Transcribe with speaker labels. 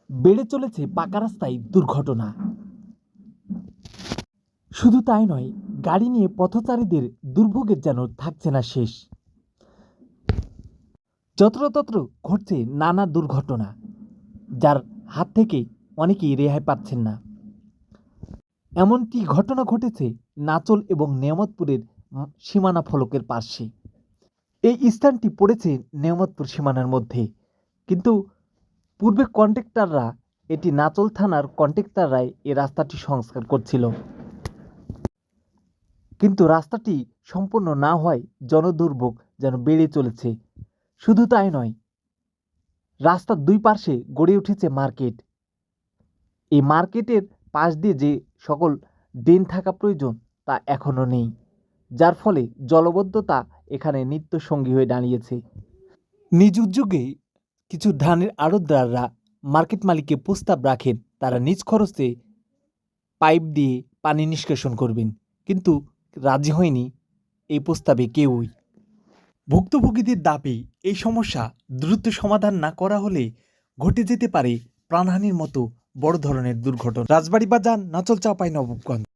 Speaker 1: বেড়ে চলেছে পাকা রাস্তায় দুর্ঘটনা। শুধু তাই নয়, গাড়ি নিয়ে পথচারীদের দুর্ভোগের যেন থাকছে না শেষ। যত্রতত্র ঘটছে নানা দুর্ঘটনা, যার হাত থেকে অনেকেই রেহাই পাচ্ছেন না। এমনটি ঘটনা ঘটেছে নাচল এবং নেয়ামতপুরের সীমানা ফলকের পাশে। এই স্থানটি পড়েছে নেয়ামতপুর সীমানার মধ্যে, কিন্তু পূর্বে কন্ট্রাক্টররা, এটি নাচল থানার কন্ট্রাক্টররাই এই রাস্তাটি সংস্কার করছিল, কিন্তু রাস্তাটি সম্পূর্ণ না হওয়ায় জনদুর্ভোগ যেন বেড়ে চলেছে। শুধু তাই নয়, রাস্তার দুই পাশে গড়ে উঠেছে মার্কেট। এই মার্কেটের পাশ দিয়ে যে সকল ড্রেন থাকা প্রয়োজন তা এখনও নেই, যার ফলে জলবদ্ধতা এখানে নিত্য সঙ্গী হয়ে দাঁড়িয়েছে। নিজ উদ্যোগে কিছু ধানের আড়তদাররা মার্কেট মালিককে প্রস্তাব রাখেন তারা নিজ খরচে পাইপ দিয়ে পানি নিষ্কাশন করবেন, কিন্তু রাজি হয়নি এই প্রস্তাবে কেউই। ভুক্তভোগীদের দাবি, এই সমস্যা দ্রুত সমাধান না করা হলে ঘটে যেতে পারে প্রাণহানির মতো বড় ধরনের দুর্ঘটনা। রাজবাড়ী বাজার, নাচল চাঁপাইনবাবগঞ্জ।